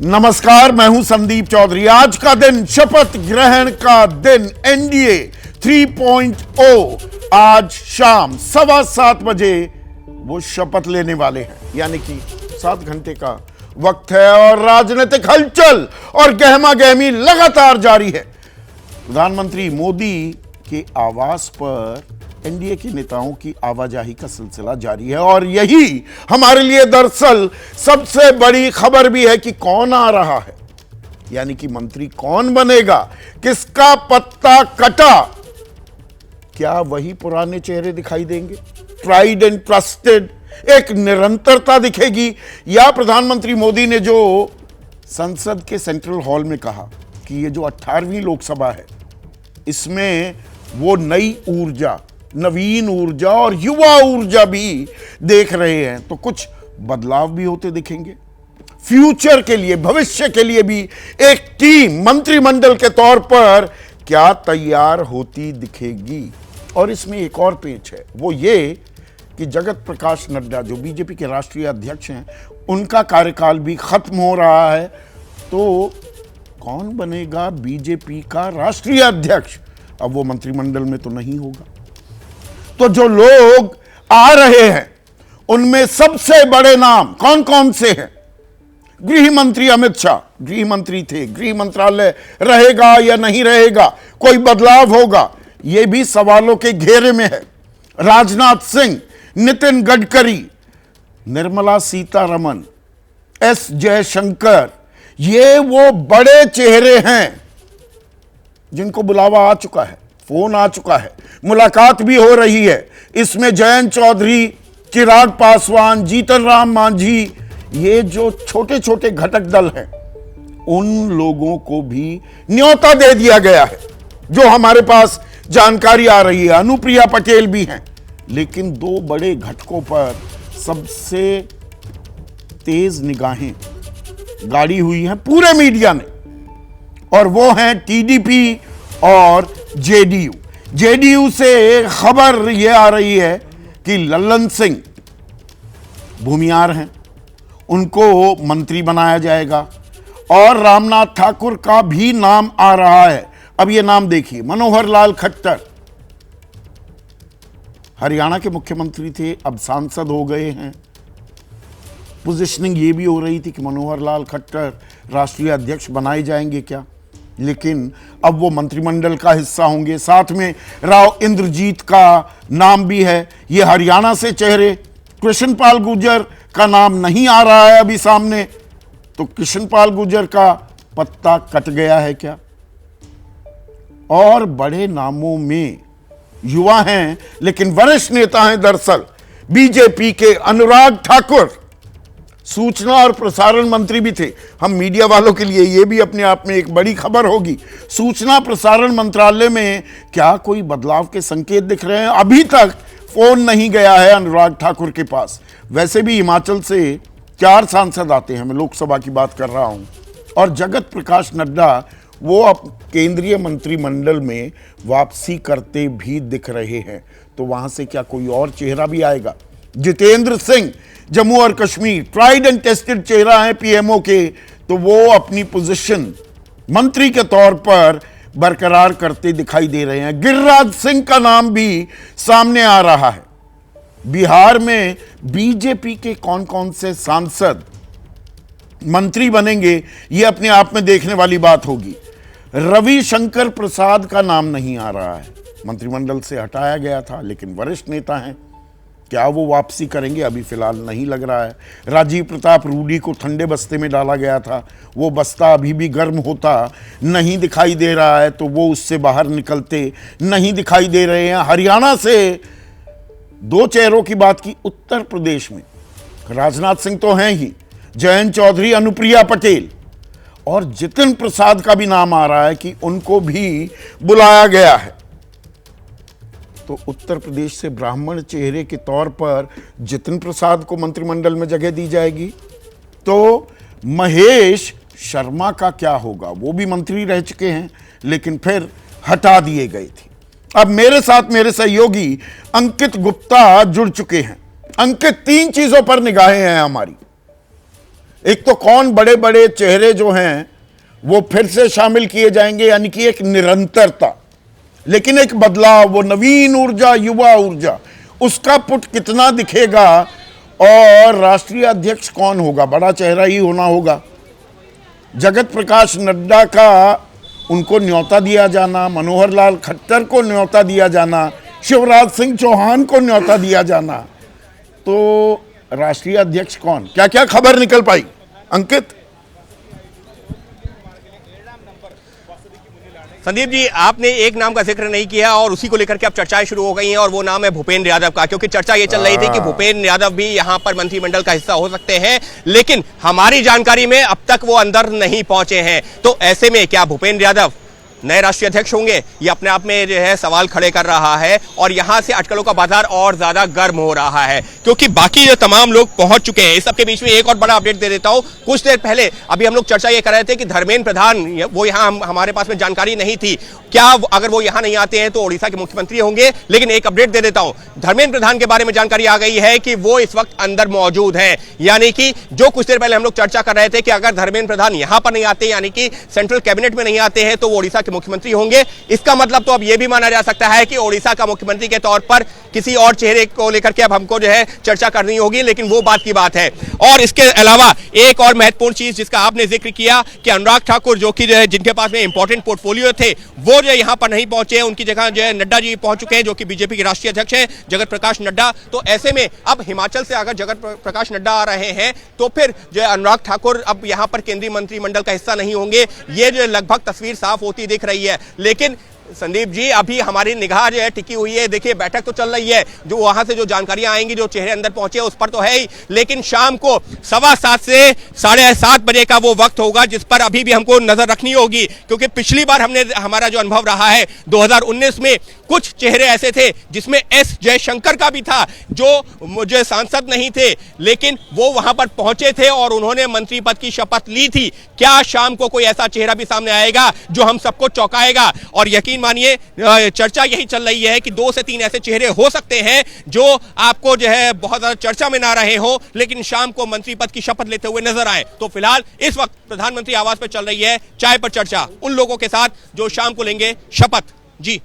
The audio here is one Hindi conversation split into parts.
नमस्कार, मैं हूं संदीप चौधरी। आज का दिन शपथ ग्रहण का दिन। एनडीए 3.0 आज शाम 7:15 बजे वो शपथ लेने वाले हैं, यानी कि 7 घंटे का वक्त है और राजनीतिक हलचल और गहमा गहमी लगातार जारी है। प्रधानमंत्री मोदी के आवास पर एनडीए के नेताओं की आवाजाही का सिलसिला जारी है और यही हमारे लिए दरअसल सबसे बड़ी खबर भी है कि कौन आ रहा है, यानी कि मंत्री कौन बनेगा, किसका पत्ता कटा। क्या वही पुराने चेहरे दिखाई देंगे, ट्राइड एंड ट्रस्टेड, एक निरंतरता दिखेगी, या प्रधानमंत्री मोदी ने जो संसद के सेंट्रल हॉल में कहा कि ये जो 18वीं लोकसभा है इसमें वो नई ऊर्जा, नवीन ऊर्जा और युवा ऊर्जा भी देख रहे हैं, तो कुछ बदलाव भी होते दिखेंगे। फ्यूचर के लिए, भविष्य के लिए भी एक टीम मंत्रिमंडल के तौर पर क्या तैयार होती दिखेगी। और इसमें एक और पेच है, वो ये कि जगत प्रकाश नड्डा जो बीजेपी के राष्ट्रीय अध्यक्ष हैं, उनका कार्यकाल भी खत्म हो रहा है, तो कौन बनेगा बीजेपी का राष्ट्रीय अध्यक्ष। अब वो मंत्रिमंडल में तो नहीं होगा, तो जो लोग आ रहे हैं उनमें सबसे बड़े नाम कौन कौन से हैं। गृह मंत्री अमित शाह गृह मंत्री थे, गृह मंत्रालय रहेगा या नहीं रहेगा, कोई बदलाव होगा, यह भी सवालों के घेरे में है। राजनाथ सिंह, नितिन गडकरी, निर्मला सीतारमण, एस जयशंकर, ये वो बड़े चेहरे हैं जिनको बुलावा आ चुका है, फोन आ चुका है, मुलाकात भी हो रही है। इसमें जयंत चौधरी, चिराग पासवान, जीतन राम मांझी, ये जो छोटे छोटे घटक दल हैं, उन लोगों को भी न्योता दे दिया गया है। जो हमारे पास जानकारी आ रही है, अनुप्रिया पटेल भी हैं, लेकिन दो बड़े घटकों पर सबसे तेज निगाहें गाड़ी हुई हैं पूरे मीडिया ने, और वो हैं टीडीपी और जेडीयू। जेडीयू से खबर यह आ रही है कि लल्लन सिंह भूमियार हैं, उनको मंत्री बनाया जाएगा, और रामनाथ ठाकुर का भी नाम आ रहा है। अब यह नाम देखिए, मनोहर लाल खट्टर हरियाणा के मुख्यमंत्री थे, अब सांसद हो गए हैं। पोजीशनिंग ये भी हो रही थी कि मनोहर लाल खट्टर राष्ट्रीय अध्यक्ष बनाए जाएंगे क्या, लेकिन अब वो मंत्रिमंडल का हिस्सा होंगे। साथ में राव इंद्रजीत का नाम भी है। ये हरियाणा से चेहरे, कृष्णपाल गुर्जर का नाम नहीं आ रहा है अभी सामने, तो कृष्णपाल गुर्जर का पत्ता कट गया है क्या। और बड़े नामों में युवा हैं, लेकिन वरिष्ठ नेता हैं दरअसल बीजेपी के अनुराग ठाकुर, सूचना और प्रसारण मंत्री भी थे। हम मीडिया वालों के लिए यह भी अपने आप में एक बड़ी खबर होगी। सूचना प्रसारण मंत्रालय में क्या कोई बदलाव के संकेत दिख रहे हैं? अभी तक फोन नहीं गया है अनुराग ठाकुर के पास। वैसे भी हिमाचल से 4 सांसद आते हैं, मैं लोकसभा की बात कर रहा हूं, और जगत प्रकाश नड्डा वो अब केंद्रीय मंत्रिमंडल में वापसी करते भी दिख रहे हैं, तो वहां से क्या कोई और चेहरा भी आएगा? जितेंद्र सिंह जम्मू और कश्मीर ट्राइड एंड टेस्टेड चेहरा है पीएमओ के, तो वो अपनी पोजीशन मंत्री के तौर पर बरकरार करते दिखाई दे रहे हैं। गिरिराज सिंह का नाम भी सामने आ रहा है। बिहार में बीजेपी के कौन कौन से सांसद मंत्री बनेंगे, ये अपने आप में देखने वाली बात होगी। रविशंकर प्रसाद का नाम नहीं आ रहा है, मंत्रिमंडल से हटाया गया था, लेकिन वरिष्ठ नेता हैं, क्या वो वापसी करेंगे? अभी फिलहाल नहीं लग रहा है। राजीव प्रताप रूडी को ठंडे बस्ते में डाला गया था, वो बस्ता अभी भी गर्म होता नहीं दिखाई दे रहा है, तो वो उससे बाहर निकलते नहीं दिखाई दे रहे हैं। हरियाणा से 2 चेहरों की बात की, उत्तर प्रदेश में राजनाथ सिंह तो हैं ही, जयंत चौधरी, अनुप्रिया पटेल और जितिन प्रसाद का भी नाम आ रहा है कि उनको भी बुलाया गया है। तो उत्तर प्रदेश से ब्राह्मण चेहरे के तौर पर जितिन प्रसाद को मंत्रिमंडल में जगह दी जाएगी। तो महेश शर्मा का क्या होगा? वो भी मंत्री रह चुके हैं, लेकिन फिर हटा दिए गए थे। अब मेरे साथ मेरे सहयोगी अंकित गुप्ता जुड़ चुके हैं। अंकित, 3 चीजों पर निगाहें हैं हमारी। एक तो कौन बड़े बड़े चेहरे जो हैं वो फिर से शामिल किए जाएंगे, यानी कि एक निरंतरता, लेकिन एक बदलाव, वो नवीन ऊर्जा, युवा ऊर्जा, उसका पुट कितना दिखेगा। और राष्ट्रीय अध्यक्ष कौन होगा? बड़ा चेहरा ही होना होगा। जगत प्रकाश नड्डा का उनको न्योता दिया जाना, मनोहर लाल खट्टर को न्योता दिया जाना, शिवराज सिंह चौहान को न्योता दिया जाना, तो राष्ट्रीय अध्यक्ष कौन? क्या क्या खबर निकल पाई अंकित? संदीप जी, आपने एक नाम का जिक्र नहीं किया और उसी को लेकर के अब चर्चाएं शुरू हो गई हैं, और वो नाम है भूपेंद्र यादव का। क्योंकि चर्चा ये चल रही थी कि भूपेंद्र यादव भी यहां पर मंत्रिमंडल का हिस्सा हो सकते हैं, लेकिन हमारी जानकारी में अब तक वो अंदर नहीं पहुंचे हैं। तो ऐसे में क्या भूपेंद्र यादव नए राष्ट्रीय अध्यक्ष होंगे? ये अपने आप में जो है सवाल खड़े कर रहा है, और यहां से अटकलों का बाजार और ज्यादा गर्म हो रहा है, क्योंकि बाकी जो तमाम लोग पहुंच चुके हैं। इस सबके बीच में एक और बड़ा अपडेट दे देता हूं। कुछ देर पहले अभी हम लोग चर्चा ये कर रहे थे कि धर्मेंद्र प्रधान, वो यहां हमारे पास में जानकारी नहीं थी, क्या अगर वो यहां नहीं आते हैं तो ओडिशा के मुख्यमंत्री होंगे। लेकिन एक अपडेट दे देता हूं, धर्मेंद्र प्रधान के बारे में जानकारी आ गई है कि वो इस वक्त अंदर मौजूद है। यानी कि जो कुछ देर पहले हम लोग चर्चा कर रहे थे कि अगर धर्मेंद्र प्रधान यहां पर नहीं आते, यानी कि सेंट्रल कैबिनेट में नहीं आते हैं, तो वो ओडिशा के मुख्यमंत्री होंगे। इसका मतलब तो अब यह भी माना जा सकता है कि ओडिशा का मुख्यमंत्री के तौर पर किसी और चेहरे को लेकर के अब हमको जो है चर्चा करनी होगी, लेकिन वो बात की बात है। और इसके अलावा एक और महत्वपूर्ण चीज जिसका आपने जिक्र किया कि अनुराग ठाकुर, जो कि जो है जिनके पास में इंपॉर्टेंट पोर्टफोलियो थे, वो जो यहां पर नहीं पहुंचे, उनकी जगह जो है नड्डा जी पहुंच चुके हैं, जो कि बीजेपी के राष्ट्रीय अध्यक्ष हैं, जगत प्रकाश नड्डा। तो ऐसे में अब हिमाचल से अगर जगत प्रकाश नड्डा आ रहे हैं, तो फिर जो है अनुराग ठाकुर अब यहां पर केंद्रीय मंत्रिमंडल का हिस्सा नहीं होंगे। ये जो लगभग तस्वीर साफ होती दिख रही है। लेकिन संदीप जी, अभी हमारी निगाह जो है टिकी हुई है। देखिए, बैठक तो चल रही है, जो वहां से जो जानकारियां आएंगी, जो चेहरे अंदर पहुंचे उस पर तो है ही, लेकिन शाम को 7:15 से 7:30 बजे का वो वक्त होगा जिस पर अभी भी हमको नजर रखनी होगी। क्योंकि पिछली बार हमारा जो अनुभव रहा है 2019 में, कुछ चेहरे ऐसे थे जिसमें एस जयशंकर का भी था, जो मुझे सांसद नहीं थे, लेकिन वो वहां पर पहुंचे थे और उन्होंने मंत्री पद की शपथ ली थी। क्या शाम को कोई ऐसा चेहरा भी सामने आएगा जो हम सबको चौंकाएगा? और यकीन मानिए, चर्चा यही चल रही है कि 2 से 3 ऐसे चेहरे हो सकते हैं जो आपको जो है बहुत ज्यादा चर्चा में ना रहे हो, लेकिन शाम को मंत्री पद की शपथ लेते हुए नजर आए। तो फिलहाल इस वक्त प्रधानमंत्री आवास पर चल रही है चाय पर चर्चा उन लोगों के साथ जो शाम को लेंगे शपथ। जी,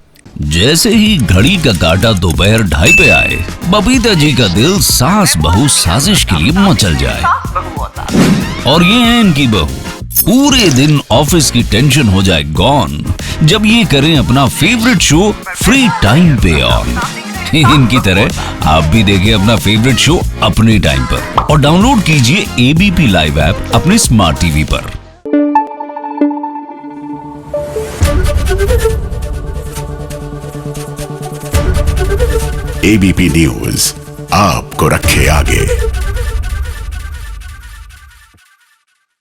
जैसे ही घड़ी का काटा दोपहर 2:30 पे आए, बबीता जी का दिल सास बहू साजिश के लिए मचल जाए। और ये है इनकी बहू, पूरे दिन ऑफिस की टेंशन हो जाए गॉन जब ये करें अपना फेवरेट शो फ्री टाइम पे ऑन। इनकी तरह आप भी देखें अपना फेवरेट शो अपने टाइम पर और डाउनलोड कीजिए एबीपी लाइव ऐप अपने स्मार्ट टीवी पर। एबीपी न्यूज आपको रखे आगे।